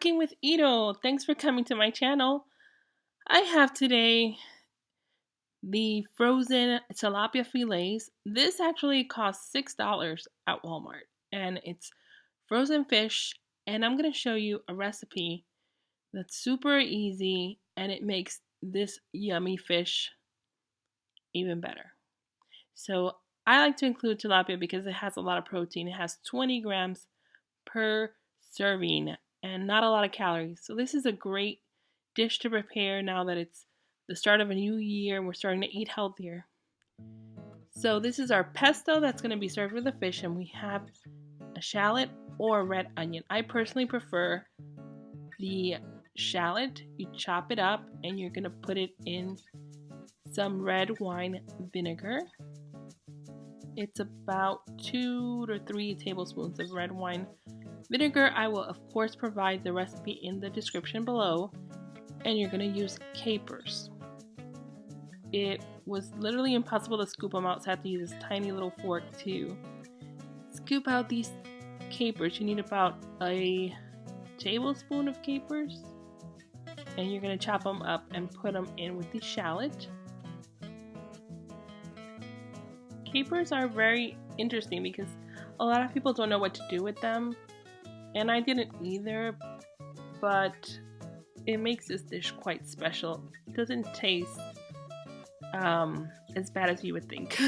Cooking with Ito. Thanks for coming to my channel. I have today the frozen tilapia fillets. This actually costs $6 at Walmart, and it's frozen fish, and I'm going to show you a recipe that's super easy, and it makes this yummy fish even better. So I like to include tilapia because it has a lot of protein. It has 20 grams per serving and not a lot of calories. So this is a great dish to prepare now that it's the start of a new year and we're starting to eat healthier. So this is our pesto that's going to be served with the fish, and we have a shallot or a red onion. I personally prefer the shallot. You chop it up and you're going to put it in some red wine vinegar. It's about 2 to 3 tablespoons of red wine vinegar. I will of course provide the recipe in the description below. And you're going to use capers. It was literally impossible to scoop them out, so I had to use this tiny little fork to scoop out these capers. You need about a tablespoon of capers, and you're going to chop them up and put them in with the shallot. Capers are very interesting because a lot of people don't know what to do with them, and I didn't either, but it makes this dish quite special. It doesn't taste as bad as you would think.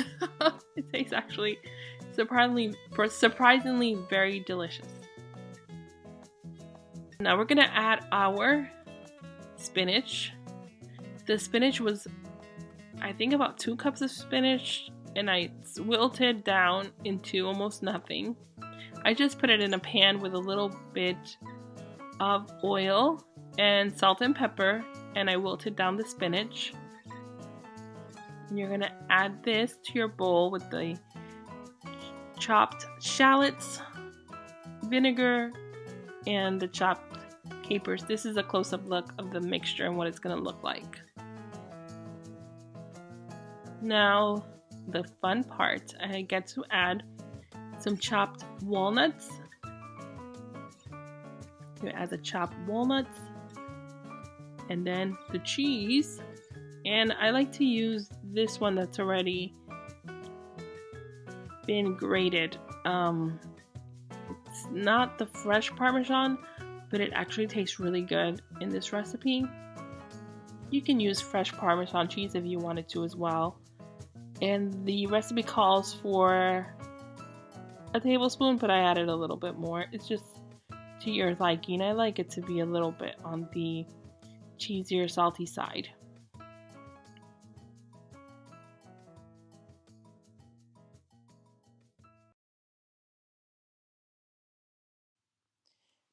It tastes actually surprisingly very delicious. Now we're gonna add our spinach. The spinach was, I think, about 2 cups of spinach, and I wilted down into almost nothing. I just put it in a pan with a little bit of oil and salt and pepper, and I wilted down the spinach. And you're gonna add this to your bowl with the chopped shallots, vinegar, and the chopped capers. This is a close-up look of the mixture and what it's gonna look like. Now, the fun part, I get to add some chopped walnuts. You add the chopped walnuts, and then the cheese. And I like to use this one that's already been grated. It's not the fresh parmesan, but it actually tastes really good in this recipe. You can use fresh parmesan cheese if you wanted to as well. And the recipe calls for a tablespoon, but I added a little bit more. It's just to your liking. I like it to be a little bit on the cheesier, salty side.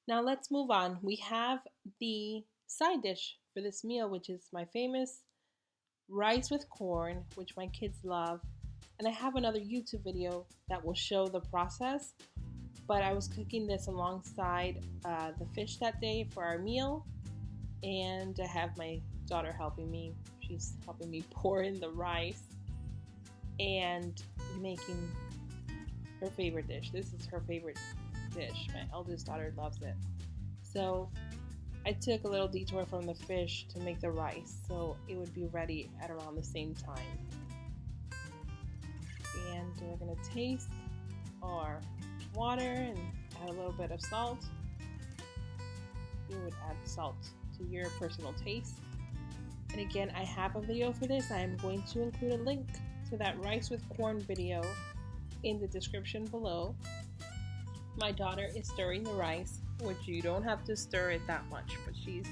Now let's move on. We have the side dish for this meal, which is my famous rice with corn, which my kids love. And I have another YouTube video that will show the process, but I was cooking this alongside the fish that day for our meal, and I have my daughter helping me. She's helping me pour in the rice and making her favorite dish. This is her favorite dish. My eldest daughter loves it. So I took a little detour from the fish to make the rice so it would be ready at around the same time. And we're going to taste our water and add a little bit of salt. You would add salt to your personal taste. And again, I have a video for this. I am going to include a link to that rice with corn video in the description below. My daughter is stirring the rice, which you don't have to stir it that much, but she's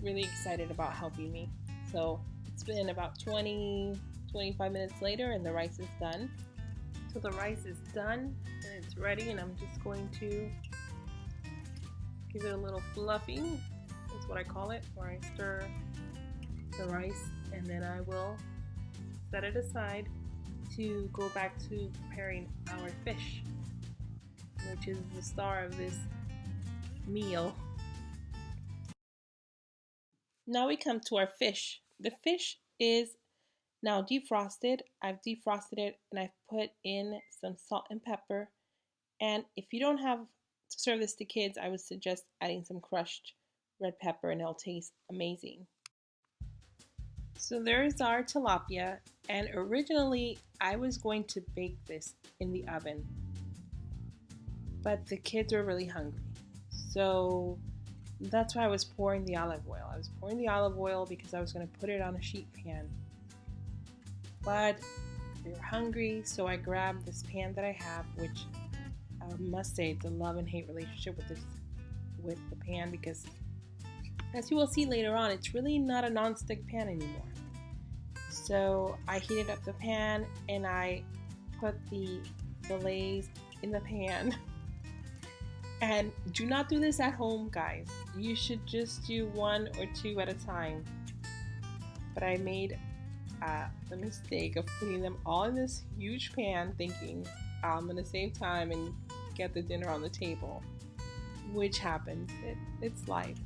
really excited about helping me. So it's been about 25 minutes later and the rice is done. So the rice is done and it's ready, and I'm just going to give it a little fluffing. That's what I call it, where I stir the rice, and then I will set it aside to go back to preparing our fish, which is the star of this meal. Now we come to our fish. The fish is now defrosted. I've defrosted it and I've put in some salt and pepper. And if you don't have to serve this to kids, I would suggest adding some crushed red pepper and it'll taste amazing. So there's our tilapia, and originally I was going to bake this in the oven, but the kids were really hungry. So that's why I was pouring the olive oil. I was pouring the olive oil because I was going to put it on a sheet pan. But they were hungry, so I grabbed this pan that I have, which I must say it's a love and hate relationship with the pan, because as you will see later on, it's really not a non-stick pan anymore. So I heated up the pan and I put the fillets in the pan. And do not do this at home, guys. You should just do one or two at a time. But I made the mistake of putting them all in this huge pan, thinking I'm gonna save time and get the dinner on the table, which happens. It's life.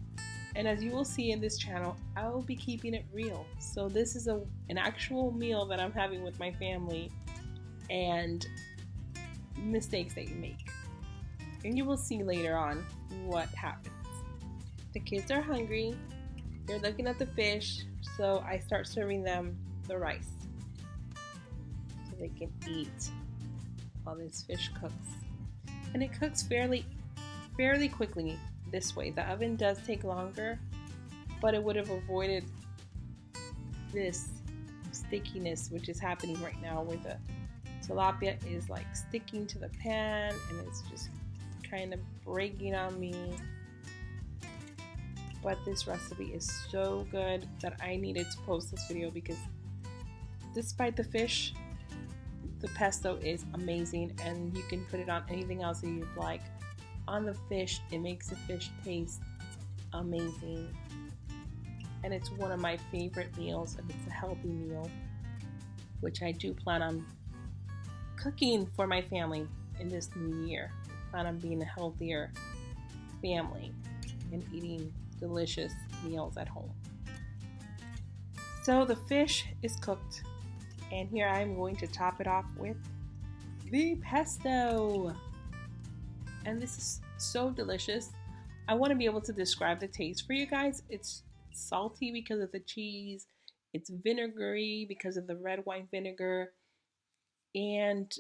And as you will see in this channel, I will be keeping it real. So this is an actual meal that I'm having with my family, and mistakes that you make. And you will see later on what happens. The kids are hungry. They're looking at the fish, so I start serving them the rice so they can eat while this fish cooks. And it cooks fairly quickly this way. The oven does take longer, but it would have avoided this stickiness which is happening right now, where the tilapia is like sticking to the pan and it's just kind of breaking on me. But this recipe is so good that I needed to post this video, because despite the fish, the pesto is amazing, and you can put it on anything else that you'd like. On the fish, it makes the fish taste amazing, and it's one of my favorite meals, and it's a healthy meal, which I do plan on cooking for my family in this new year. I plan on being a healthier family and eating delicious meals at home. So the fish is cooked, and here I'm going to top it off with the pesto. And this is so delicious. I want to be able to describe the taste for you guys. It's salty because of the cheese. It's vinegary because of the red wine vinegar. And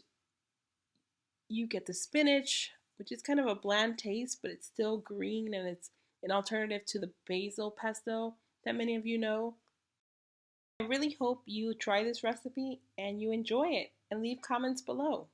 you get the spinach, which is kind of a bland taste, but it's still green, and it's an alternative to the basil pesto that many of you know. I really hope you try this recipe and you enjoy it, and leave comments below.